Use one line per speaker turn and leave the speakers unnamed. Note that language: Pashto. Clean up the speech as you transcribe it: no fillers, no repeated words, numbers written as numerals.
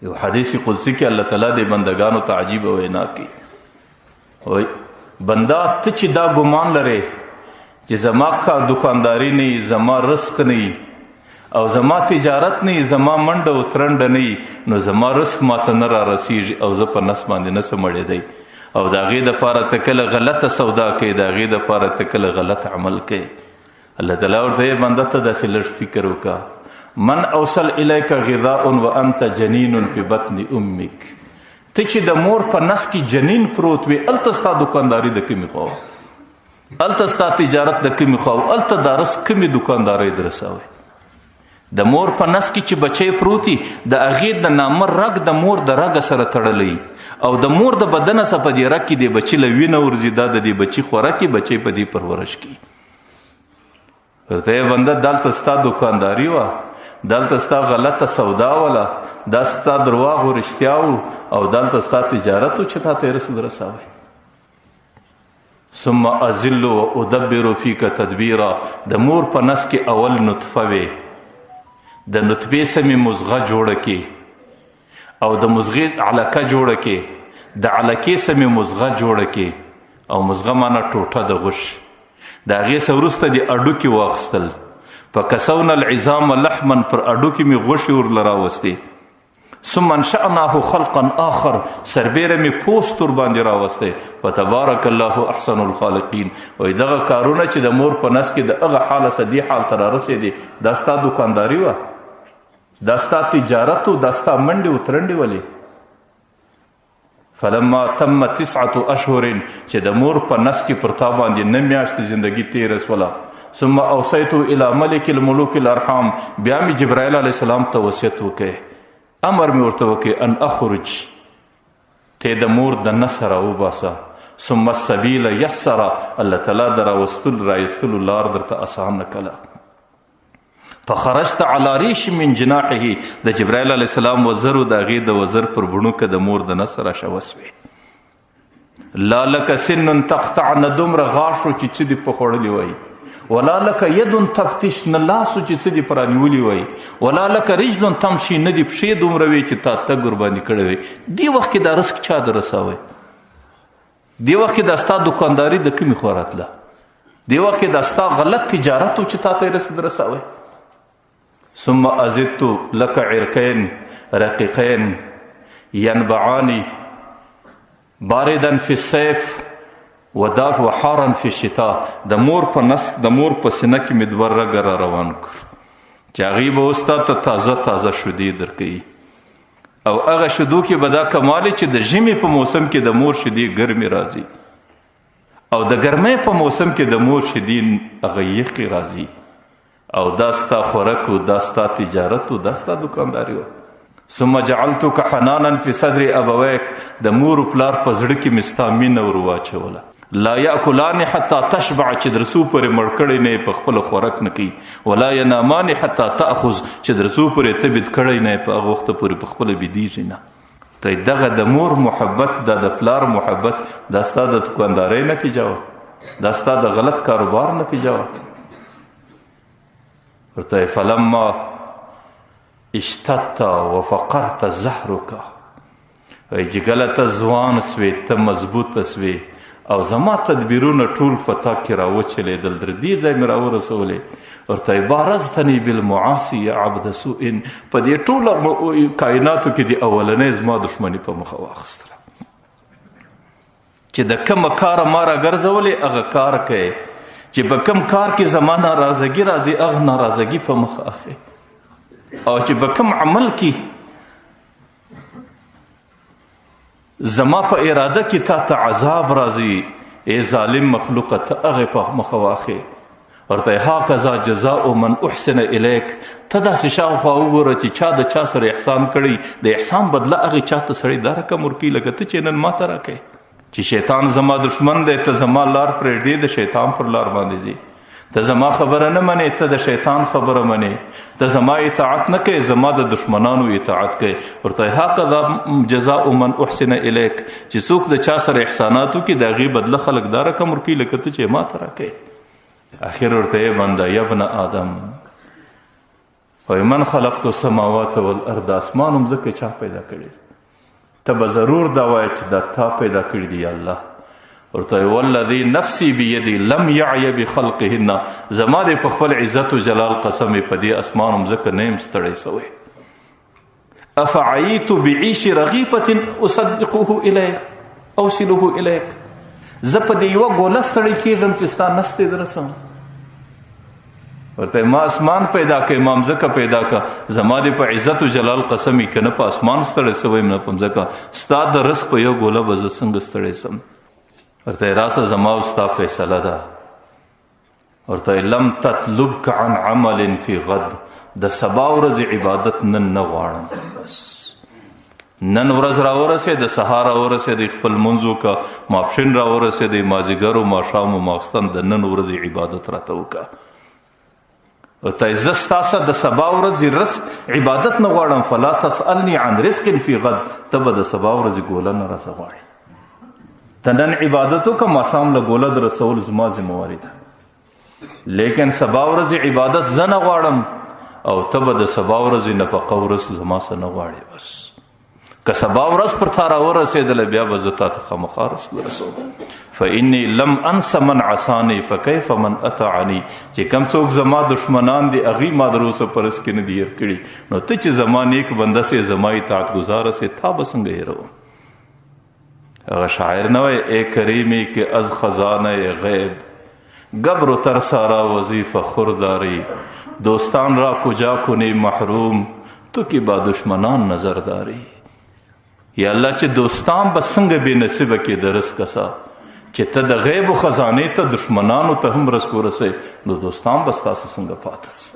یو حدیث قدسی کې الله تعالی د بندگانو ته عجیب وینا کوي، وای بندا ته چې دا ګمان لري چې زما کا دکانداری نه، زما رزق نه، او زما تجارت نه، زما منډه او ترنډه نه، نو زما رزق ماته نه را رسیږي او زه په نس باندې نه سمړې دی، او د هغې دپاره ته کله غلطه سودا کوي، د هغې دپاره ته کله غلط عمل کوي. الله تعالی ورته بنده ته داسې لږ فکر وکړه، من اوصل الیک غذاء وانت جنین فی بطن امک، ته چې د مور په نس کې جنین پروت وي، هلته ستا دکانداري د کومې خوا وه، هلته ستا تجارت د کومې خوا وه، هلته دا رزق کومې دکاندارۍ د رسوي. د مور په نس کې چې بچی پروتي، د هغې د نامه رګ د مور د رګ سره تړلی، او د مور د بدن څخه په دې رګ کې د بچي له وینه ورځي، دا د دې بچي خوراکي بچی په دې پرورش کی. ورته یې بنده دلته ستا دکانداري وه، دلته ستا غلطه سودا وله، دا ستا درواغ و رښتیا و، او دلته ستا تجارت و چې تا ته یې رسوي. ثم ازل و ادبر فیک تدبیرا، د مور په نس کې اول نطفه وي، د نطفې سمې مزغه جوړه کې، او د مزغې علقه جوړه کې، د علقې سمې مزغه جوړه کې، او مزغه معنا ټوټه د غوښ، د هغې څه وروسته د اډوکې واخیستل، فکسونا العظام لحما، پر اډوکې مې غوښې ورله راوستې، ثم انشأناه خلقا آخر، سربیره مې پوست ور باندې راوستی، فتبارک الله احسن الخالقین. وایي دغه کارونه چې د مور په نس کې د هغه حاله څه دې حال ته رارسېدې، دا ستا دکانداري وه، دا ستا تجارت و، دا ستا منډې و ترنډې ولې. فلما تم 9 اشهر، چې د مور په نس کې پر تا باندې 9 میاشتې زندگی تېره سوله، ثم اوصیت الی ملک الملوک الارحام، بیا مې جبرائیل علیه السلام ته وصیت وکړ، امر مې ورته وکړ ان اخرج، ته د مور د نس راوباسه، ثم السبیل یسره، الله تعالی د رایستلو لار درته اسانه کړه. فخرجت علی ریش من جناحه، د جبرائیل علیه السلام وزر و د هغې د وزر پر بڼوکه د مور د نس راشه وسوې. لا لک سن تقطع، نه دومره غاښ و چې څه دې په خوړلي وایي، ولا لک ید تفتش، نه لاس و چې څه دې پرانیولي وایي، ولا لک رجل تمشي، نه دې پښې دومره وي چې تا تګ ورباندې کړی وي. دې وخت کې دا رزق چا د رسوی؟ دې وخت کې دا ستا دکانداري د کومې خوا راتله؟ دې وخت کې دا ستا غلط تجارت و چې تا ته یې رزق رسوی. ثم ازدت لك عرقين رقيقين ينبعان باردا في الصيف وحارا في الشتاء، د مور په نس، د مور په سینه کې مې 2 رګه را روان کړ چې هغې به اوس تا ته تازه تازه شیدې درکوي، او هغه شیدو کې به دا کمال چې د ژمي په موسم کې د مور شیدې ګرمې راځي، او د ګرمۍ په موسم کې د مور شیدې هغه یخې راځي، او دا ستا خوراک و، دا ستا تجارت و، دا ستا دکانداري و. ثم جعلتک حنانا فی صدر ابویک، د مور و پلار په زړه کې مې ستا مینه ور واچوله. لا یاکلان حتی تشبع، چې در څو پورې مړ کړی نه یې په خپله خوراک نه کوي، ولا ینامان حتی تأخذ، چې در څو پورې ته بید کړی نه یې په هغه وخته پورې په خپله بیدېږي نه. ته دغه د مور محبت، د پلار محبت، دا ستا د دکاندارۍ نتیجه وه، دا ستا د غلط کاروبار نتیجه وه. ورته فلما اشتدت وفقرت زهرک، وایي چې کله ته ځوان سوې، ته مضبوطه سوې، او زما تدبیرونه ټول په تا کې راوچلېدل، در دې ځای مې راورسولې. ورته بارزتني بالمعاصي یا عبد سوء، په دې ټوله کائناتو کې د اولنۍ زما دښمني په مخه واخیستله، چې د کومه کاره ما راګرځولې هغه کار کوې، چې په کوم کار کې زما ناراضګي راځي هغه ناراضګي په مخه اخلي، او چې په کوم عمل کې زما په اراده کې تا ته عذاب راځي، ای ظالم مخلوقه ته هغې په مخه واخلي. ورته هکذا جزاء من احسن الیک، ته داسې شاوخوا وګوره چې چا د چا سره احسان کړی، د احسان بدله هغې چا ته سړی دا رقم ورکوي لکه ته چې نن ما ته راکوې. چې شیطان زما دشمن دی، ته زما لار پرېږدې، د شیطان پر لار باندې ځي. ته زما خبره نه منې، ته د شیطان خبره منې. ته زما اطاعت نه کوې، زما د دشمنانو اطاعت کوې. ورته هکذا جزاء من احسن الیک، چې څوک د چا سره احسانات وکړي د هغې بدله خلک دا رقم ورکوي لکه ته چې ما ته راکوې. اخر ورته یې بنده یا ابن آدم، وایي من خلقت السماوات والارض، اسمان هم ځکه چا پیدا کړي؟ ته به ضرور دا وایې چې دا تا پیدا کړي دي یا الله. ورته وایي والذي نفسي بيدي لم يعي بخلقهن، زما دې په خپل عزت و جلال قسم په دې اسمان هم ځکه نه یم ستړی سوی. افعیت بعیش رغیفة اصدقه الیک اوصله الیک، زه په دې یوه ګوله ستړی کېږم چې ستا نستې درسم. ورته ما اسمان پیدا کړ، ما مځکه پیدا کړه، زما دې په عزت و جلال قسم که نه په اسمان ستړی سوی یم نه په مځکه، ستا د رزق په یو ګوله به زه څنګه ستړی سم. ورته راسه زما او ستا فیصله ده. ورته لم تطلبک عن عمل فی غد، د سبا ورځې عبادت نن نه غواړم، بس نن ورځ راورسېد، د سهار راورسېد، خپل منځ وکړه، ماپښین راورسېد، مازدیګر و ماښام و ماخستن د نن ورځې عبادت راته وکړه. ورته زه ستاسه د سبا ورځې رزق عبادت نه غواړم، فلا تسألني عن رزق فی غد، ته به د سبا ورځې ګوله نه راسه غواړې. ته نن عبادت وکړه، ماښام له ګوله د رسول زما ذمواري ده، لیکن سبا ورځې عبادت زه نه غواړم او ته به د سبا ورځې نفقه ورځ زما څه نه غواړې. بس که سبا ورځ پر تا راورسېدله بیا به زه تا ته خامخا رزق ورسوم. فإني لم انس من عصاني فكيف من اطاعني، چې کم څوک زما دشمنان دي هغوی ما در اوسه په رزق کې نه دي هېر کړي، نو ته چې زما نیک بنده سې، زما اطاعت گزاره سې، تا به څنګه هېروم. هغه شاعر نه وایي ای کریمی که از خزانه غیب گبر و ترسارا وظیفه خورداری، دوستان را کجا کنی محروم تو که با دشمنان نظر داری. یا الله چې دوستان به څنګه بې نصیبه کې د رزق کسا، چې ته د غیب و خزانې ته دشمنانو ته هم رزق ورسې، نو دوستان به ستاسې څنګه پاتې سي.